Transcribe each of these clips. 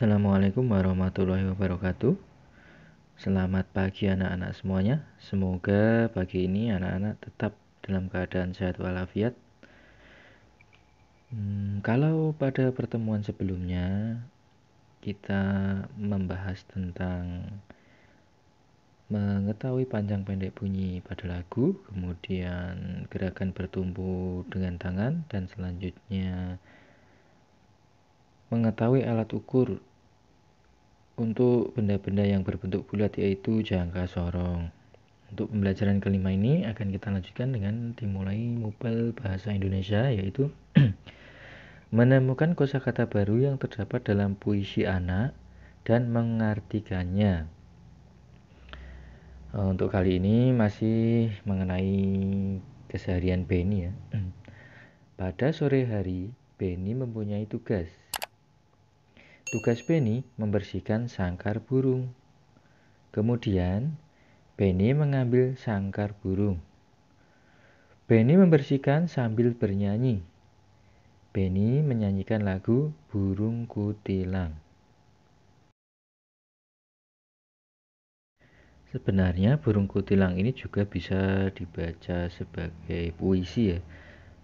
Assalamualaikum warahmatullahi wabarakatuh. Selamat pagi anak-anak semuanya. Semoga pagi ini anak-anak tetap dalam keadaan sehat walafiat. Kalau pada pertemuan sebelumnya kita membahas tentang mengetahui panjang pendek bunyi pada lagu, kemudian gerakan bertumpu dengan tangan, dan selanjutnya mengetahui alat ukur untuk benda-benda yang berbentuk bulat, yaitu jangka sorong. Untuk pembelajaran kelima ini akan kita lanjutkan dengan dimulai mupel bahasa Indonesia, yaitu menemukan kosakata baru yang terdapat dalam puisi anak dan mengartikannya. Untuk kali ini masih mengenai keseharian Benny ya. Pada sore hari, Benny mempunyai tugas. Tugas Benny membersihkan sangkar burung. Kemudian, Benny mengambil sangkar burung. Benny membersihkan sambil bernyanyi. Benny menyanyikan lagu Burung Kutilang. Sebenarnya burung kutilang ini juga bisa dibaca sebagai puisi ya.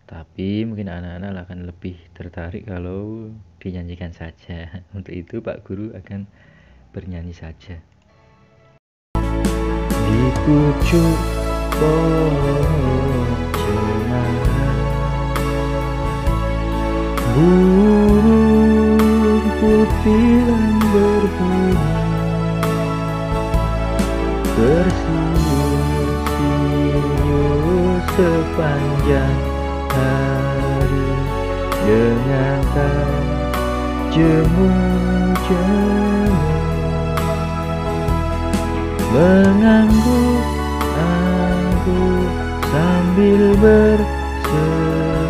Tapi mungkin anak-anak akan lebih tertarik kalau dinyanyikan saja. Untuk itu Pak Guru akan bernyanyi saja. Di pucuk pohon cemara, burung kutilang berbunyi, tersiur-siur sepanjang hari dengan jemu-jemu, mengangguk-angguk sambil berseru,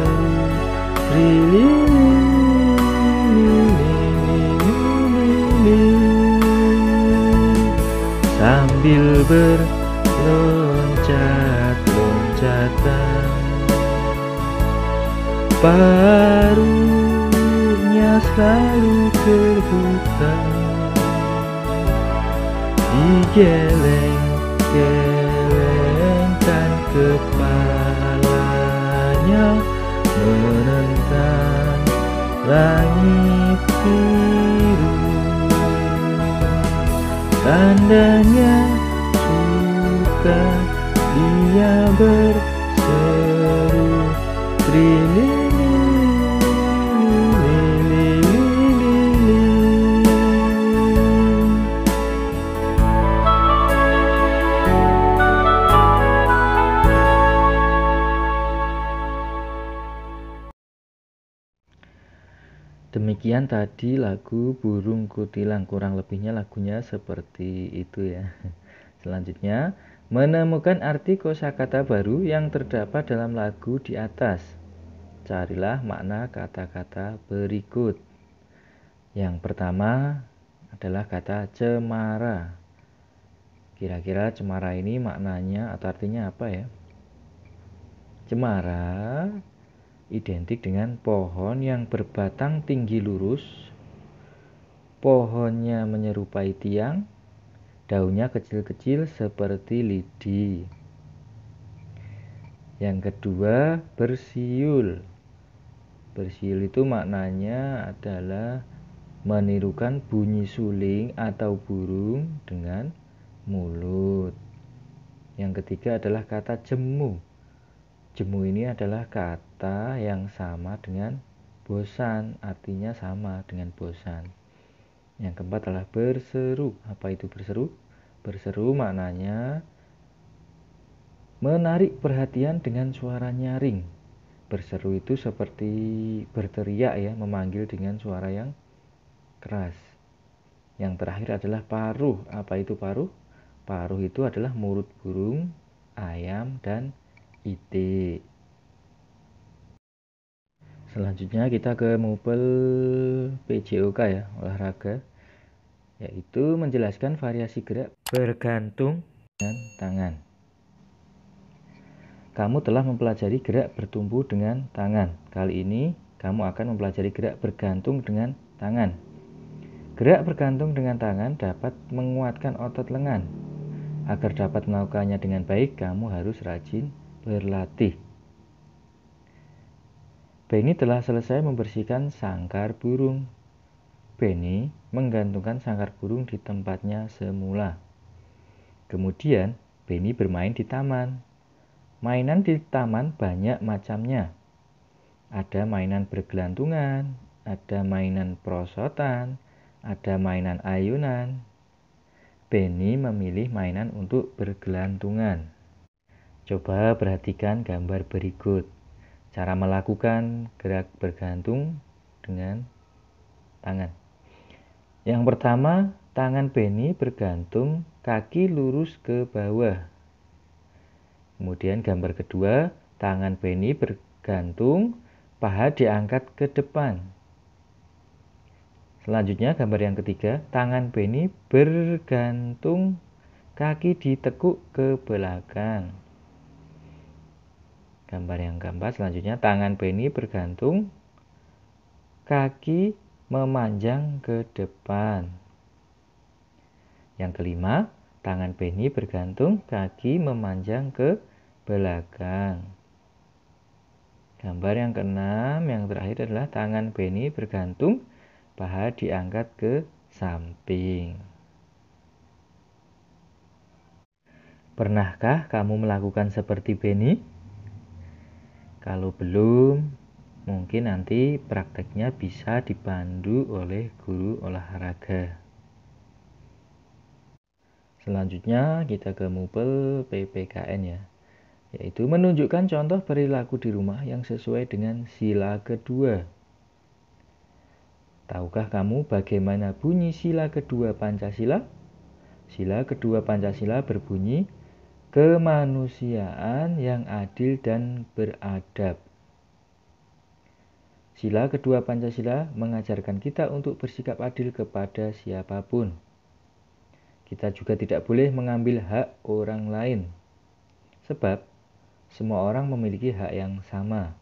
sambil berloncat-loncatan. Paruhnya selalu terbuka, digeleng-gelengkan kepalanya, menentang langit biru. Tandanya suka dia berseru, Demikian tadi lagu Burung Kutilang, kurang lebihnya lagunya seperti itu ya. Selanjutnya, menemukan arti kosakata baru yang terdapat dalam lagu di atas. Carilah makna kata-kata berikut. Yang pertama adalah kata cemara. Kira-kira cemara ini maknanya atau artinya apa ya? Cemara identik dengan pohon yang berbatang tinggi lurus, pohonnya menyerupai tiang, daunnya kecil-kecil seperti lidi. Yang kedua, bersiul. Bersiul itu maknanya adalah menirukan bunyi suling atau burung dengan mulut. Yang ketiga adalah kata jemu. Jemu ini adalah kata yang sama dengan bosan, artinya sama dengan bosan. Yang keempat adalah berseru. Apa itu berseru? Berseru maknanya menarik perhatian dengan suara nyaring. Berseru itu seperti berteriak ya, memanggil dengan suara yang keras. Yang terakhir adalah paruh. Apa itu paruh? Paruh itu adalah mulut burung, ayam, dan itik. Selanjutnya kita ke mupel PJOK ya, olahraga, yaitu menjelaskan variasi gerak bergantung dengan tangan. Kamu telah mempelajari gerak bertumpu dengan tangan. Kali ini kamu akan mempelajari gerak bergantung dengan tangan. Gerak bergantung dengan tangan dapat menguatkan otot lengan. Agar dapat melakukannya dengan baik, kamu harus rajin berlatih. Benny telah selesai membersihkan sangkar burung. Benny menggantungkan sangkar burung di tempatnya semula. Kemudian, Benny bermain di taman. Mainan di taman banyak macamnya. Ada mainan bergelantungan, ada mainan perosotan, ada mainan ayunan. Benny memilih mainan untuk bergelantungan. Coba perhatikan gambar berikut. Cara melakukan gerak bergantung dengan tangan. Yang pertama, tangan Benny bergantung, kaki lurus ke bawah. Kemudian gambar kedua, tangan Benny bergantung, paha diangkat ke depan. Selanjutnya gambar yang ketiga, tangan Benny bergantung, kaki ditekuk ke belakang. Gambar yang keempat selanjutnya, tangan Benny bergantung, kaki memanjang ke depan. Yang kelima, tangan Benny bergantung, kaki memanjang ke belakang. Gambar yang keenam, yang terakhir adalah tangan Benny bergantung, paha diangkat ke samping. Pernahkah kamu melakukan seperti Benny? Kalau belum, mungkin nanti prakteknya bisa dipandu oleh guru olahraga. Selanjutnya kita ke Mupel PPKN ya, yaitu menunjukkan contoh perilaku di rumah yang sesuai dengan sila kedua. Tahukah kamu bagaimana bunyi sila kedua Pancasila? Sila kedua Pancasila berbunyi, kemanusiaan yang adil dan beradab. Sila kedua Pancasila mengajarkan kita untuk bersikap adil kepada siapapun. Kita juga tidak boleh mengambil hak orang lain, sebab semua orang memiliki hak yang sama.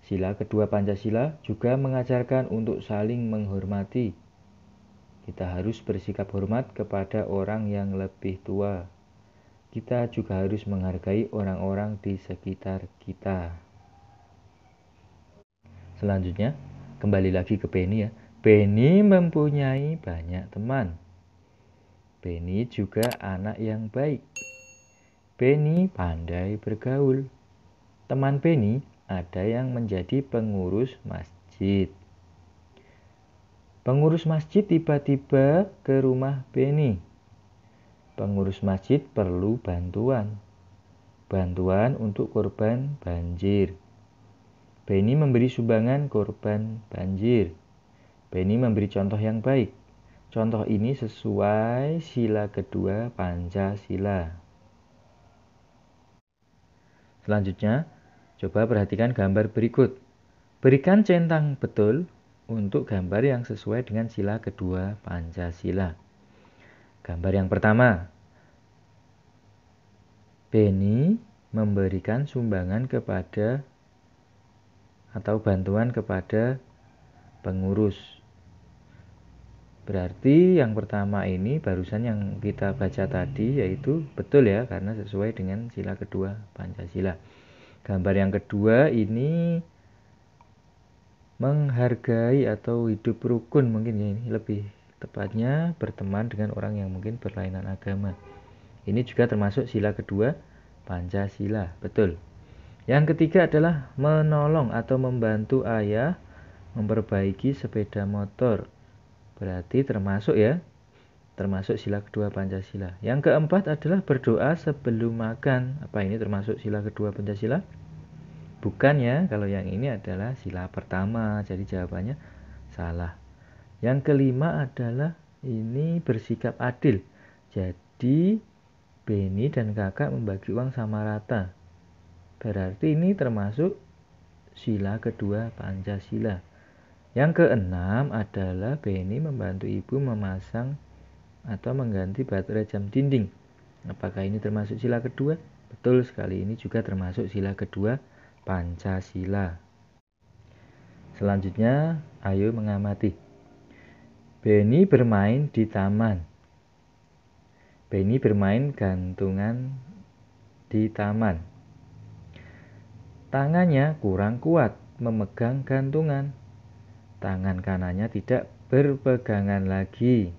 Sila kedua Pancasila juga mengajarkan untuk saling menghormati. Kita harus bersikap hormat kepada orang yang lebih tua. Kita juga harus menghargai orang-orang di sekitar kita. Selanjutnya, kembali lagi ke Benny ya. Benny mempunyai banyak teman. Benny juga anak yang baik. Benny pandai bergaul. Teman Benny ada yang menjadi pengurus masjid. Pengurus masjid tiba-tiba ke rumah Benny. Pengurus masjid perlu bantuan. Bantuan untuk korban banjir. Benny memberi sumbangan korban banjir. Benny memberi contoh yang baik. Contoh ini sesuai sila kedua Pancasila. Selanjutnya, coba perhatikan gambar berikut. Berikan centang betul untuk gambar yang sesuai dengan sila kedua Pancasila. Gambar yang pertama, Benny memberikan sumbangan kepada atau bantuan kepada pengurus. Berarti yang pertama ini barusan yang kita baca tadi yaitu betul ya, karena sesuai dengan sila kedua Pancasila. Gambar yang kedua ini menghargai atau hidup rukun, mungkin ya, ini lebih tepatnya berteman dengan orang yang mungkin berlainan agama. Ini juga termasuk sila kedua Pancasila, betul. Yang ketiga adalah menolong atau membantu ayah memperbaiki sepeda motor. Berarti termasuk ya, termasuk sila kedua Pancasila. Yang keempat adalah berdoa sebelum makan. Apa ini termasuk sila kedua Pancasila? Bukan ya, kalau yang ini adalah sila pertama. Jadi jawabannya salah. Yang kelima adalah ini bersikap adil. Jadi Benny dan kakak membagi uang sama rata. Berarti ini termasuk sila kedua Pancasila. Yang keenam adalah Benny membantu ibu memasang atau mengganti baterai jam dinding. Apakah ini termasuk sila kedua? Betul sekali, ini juga termasuk sila kedua Pancasila. Selanjutnya, ayo mengamati. Benny bermain di taman. Benny bermain gantungan di taman. Tangannya kurang kuat memegang gantungan. Tangan kanannya tidak berpegangan lagi.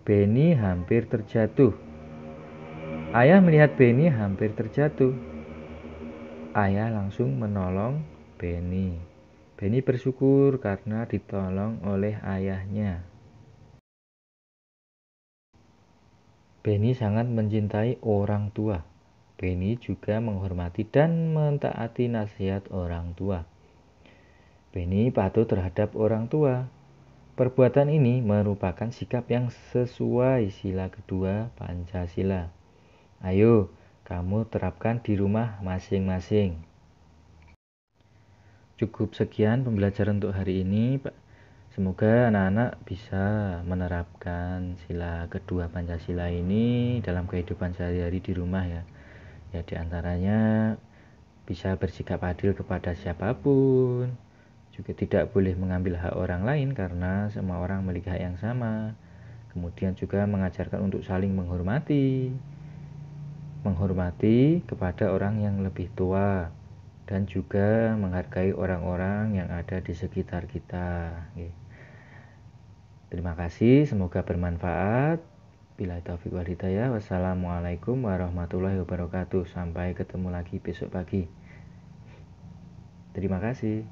Benny hampir terjatuh. Ayah melihat Benny hampir terjatuh. Ayah langsung menolong Benny. Benny bersyukur karena ditolong oleh ayahnya. Benny sangat mencintai orang tua. Benny juga menghormati dan mentaati nasihat orang tua. Benny patuh terhadap orang tua. Perbuatan ini merupakan sikap yang sesuai sila kedua Pancasila. Ayo, kamu terapkan di rumah masing-masing. Cukup sekian pembelajaran untuk hari ini, Pak. Semoga anak-anak bisa menerapkan sila kedua Pancasila ini dalam kehidupan sehari-hari di rumah ya. Ya, diantaranya bisa bersikap adil kepada siapapun, juga tidak boleh mengambil hak orang lain karena semua orang memiliki hak yang sama. Kemudian juga mengajarkan untuk saling menghormati kepada orang yang lebih tua, dan juga menghargai orang-orang yang ada di sekitar kita. Terima kasih, semoga bermanfaat. Billahi taufiq wal hidayah. Wassalamualaikum warahmatullahi wabarakatuh. Sampai ketemu lagi besok pagi. Terima kasih.